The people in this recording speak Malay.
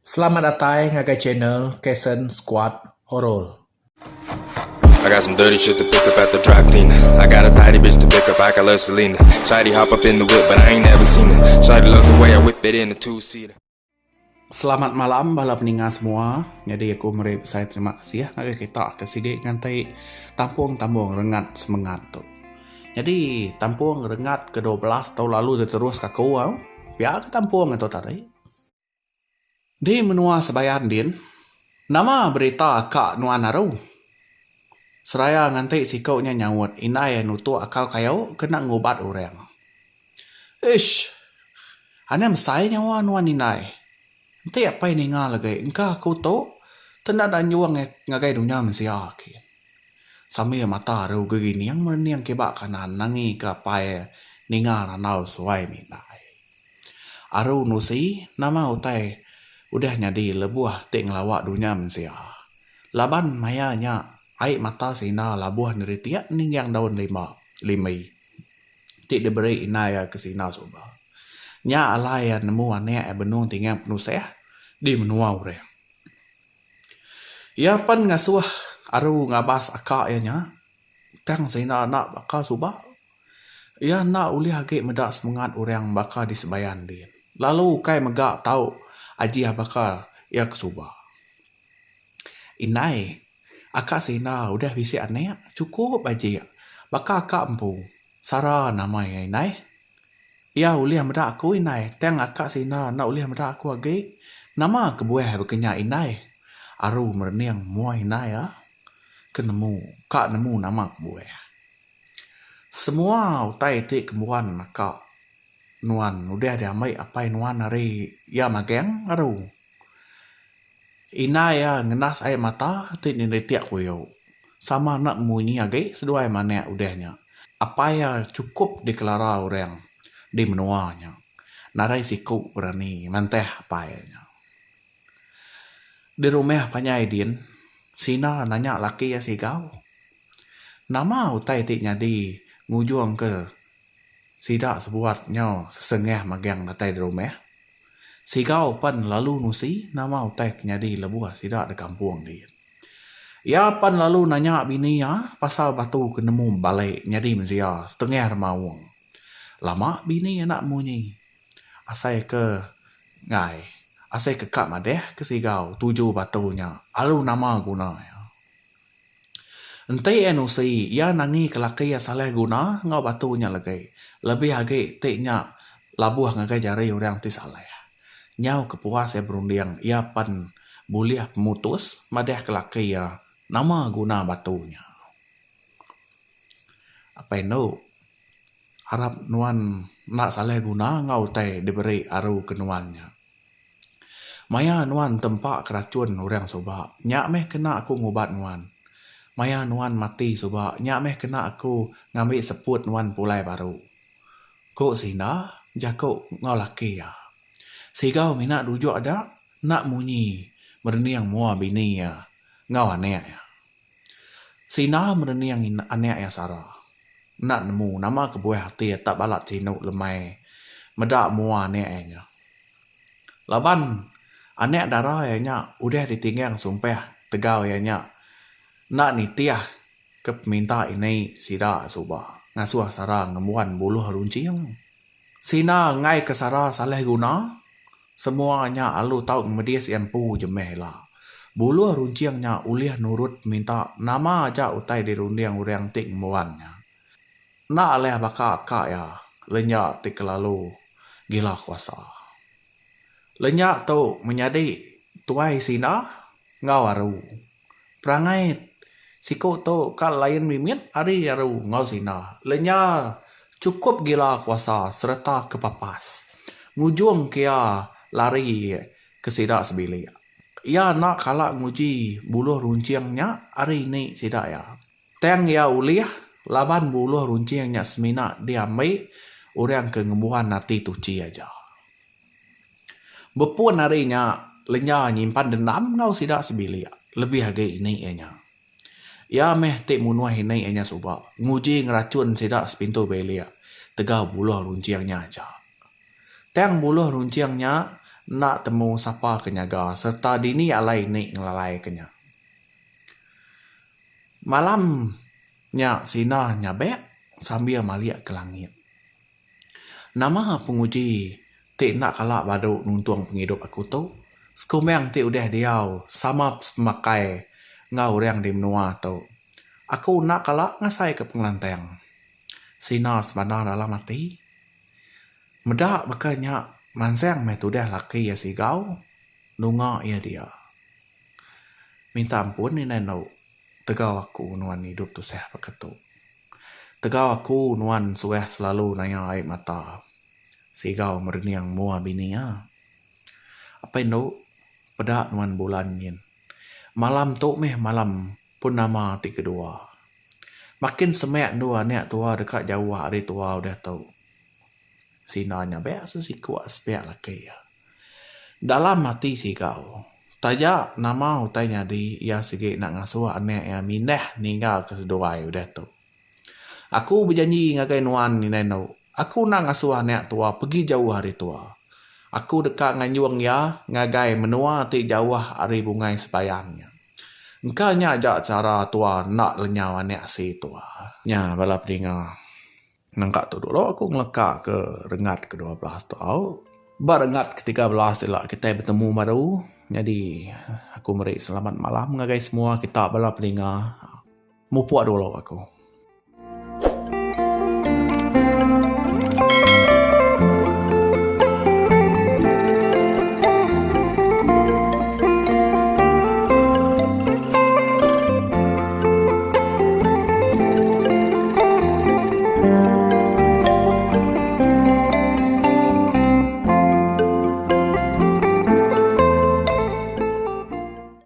Selamat datang ke channel Kasen Squad Horror. I got some dirty shit to pick up at the dry cleaner. I got a tidy bitch to pick up, I got love Selena. Shawty hop up in the whip, but I ain't never seen her. Shawty love the way I whip it in a two-seater. Selamat malam bala pendengar semua. Jadi aku merip saya terima kasih ya kerana kita kesidik ngantai tampung rengat semangat tu. Jadi tampung rengat ke-12 tahun lalu terus ke kau. Biar ke tampung itu tadi. Di menua sebayan din. Nama berita Kak Nuan Aru. Seraya ngantai si kau nya nyawut inai nutu akal kayau kena ngubat orang. Ish. Anem saya nyawa nuan inai. Nanti apa ini lagi? Engkau aku tahu. Tanda dan nyuang ngagai dunia mensia ke. Sambil mata ru gini yang meniang kebak kanan nangi ke pai ninga ranau suai minai. Aru nusi nama utai udah nyadi lebuah ting lawak dunia mensia. Laban mayanya ai mata sina labuah neritia ning yang daun limi. Tik diberi inaya ke sina soba. Nya alai nemu ane benung tinggal penuseh di menua ure. Ya pan ngasuh aru ngabas akak ya nya. Tang sina nak baka soba. Ya nak uli hage medak semangat orang baka di sebayan din. Lalu kai megak tahu aji baka ya kesuba. Inai akak sina udah bisi aneh cukup aja. Baka akak empu. Sara namanya inai. Ya uliah medak aku inai. Teng akak sina nak uliah medak aku age. Nama kebuah berkenya inai. Aru mereniang mua inai ya. Kenemu. Kak nemu nama kebuah. Semua utai tik kemuan kak. Nuan udah diamai apai nuan hari ya mageng aru. Inai ya ngenas air mata tik niritiak kuyo. Sama nak munyi age seduai mana udahnya. Apa ya cukup dikelara orang di menuanya. Narai siku berani manteh apa ya. Di rumah panyai din, sina nanya laki ya si kau. Nama utai tik nyadi ngujung ke sidak sebuatnya sesengah magang datai di rumah. Si kau pan lalu nusi nama utai nyadi lebuah sidak di kampung dia. Ya pan lalu nanya bini ya pasal batu kenemu balik nyadi mensia setengah remawang. Lama bini nak munyi. Asai ke ngai. Asai ke kak madeh ke sigau tujuh batunya. Alu nama guna ya. Entai enusi ya nangi kelaki ya salah guna ngau batunya lagi. Lebih lagi tiknya labuh ngagai jari orang ti salah. Nyau kepuas ya berundiang ya pan buliah pemutus madeh kelaki ya nama guna batunya. Apa itu? Harap nuan nak salah guna ngau tai diberi aru kenuannya. Maya nuan tempak keracun orang soba. Nyak meh kena aku ngubat nuan. Maya nuan mati soba. Nyak meh kena aku ngambil seput nuan pulai baru. Kok sina jako ngau laki ya. Sigau minat rujuk ada nak munyi mereniang mua bini ya. Ngau anek ya. Sina mereniang anek ya Sarah. Nak nemu nama kebuah hati tak balat cinuk lemai. Medak mua anek-nya. Laban anek darah nya udah ditinggal sumpah tegau nya. Nak nitiah ke minta ini sida suba. Ngasuh sarang ngemuan buluh runcing. Sina ngai ke sarah salah guna. Semuanya alu tau ngedias empu jemeh lah. Buluh runcingnya uliah nurut minta nama aja utai dirundiang urang tik muannya. Nak aleh baka kak ya. Lenyak tik lalu gila kuasa. Lenyak tu menyadi tuai sina ngau aru. Perangai siku tu kal lain mimit ari aru ngau sina. Lenyak cukup gila kuasa serta kepapas. Ngujung kia lari ke sidak sebili. Ia nak kalak nguji buluh runcingnya ari ni sidak ya. Teng ya uliah laban buluh runcingnya semina diamai orang ke ngembuhan nati tuci aja. Bepun harinya lenya nyimpan dendam ngau sidak sebili. Lebih hage ini enya. Ya meh tik munuah ini enya suba. Nguji ngeracun sidak sepintu belia. Tegau buluh runcingnya aja. Teng buluh runcingnya nak temu siapa kenyaga serta dini alai ni ngelalai kenya. Malam nya sina nyabek sambil maliak ke langit. Nama penguji tik nak kalak baduk nuntuang penghidup aku tu. Sekumang tik udah diau sama semakai ngau riang di menua tu. Aku nak kalak ngasai ke pengelanteng. Sina sebenarnya dalam hati. Medak bekanya mansang meh tu dah laki ya si gau. Nunga ya dia. Minta ampun ni neno. Tegau aku nuan hidup tu seh beketu. Tegau aku nuan sueh selalu naya air mata. Si gau merniang mua bini ya. Apa itu? Pedak nuan bulan yin. Malam tu meh malam pun nama ti kedua. Makin semek dua nek tua dekat jauh hari tua udah tahu. Sinanya be sesiku aspek laki ya. Dalam hati si kau. Tajak nama utainya di ia segi nak ngasuh anek yang mindah ninggal ke sedua udah tahu. Aku berjanji ngagai nuan ni neno. Aku nak ngasuh anek tua pergi jauh hari tua. Aku dekat nganyuang ya ngagai menua ti jauh hari bungai sebayangnya. Engkau nya ajak cara tua nak lenyau anek si tua. Nya balap dengar. Nangkak tu dulu aku ngelekak ke rengat ke-12 tu. Berengat ke-13 lah kita bertemu baru. Jadi aku meri selamat malam ngagai semua kita balap dengar. Mupuak dulu aku.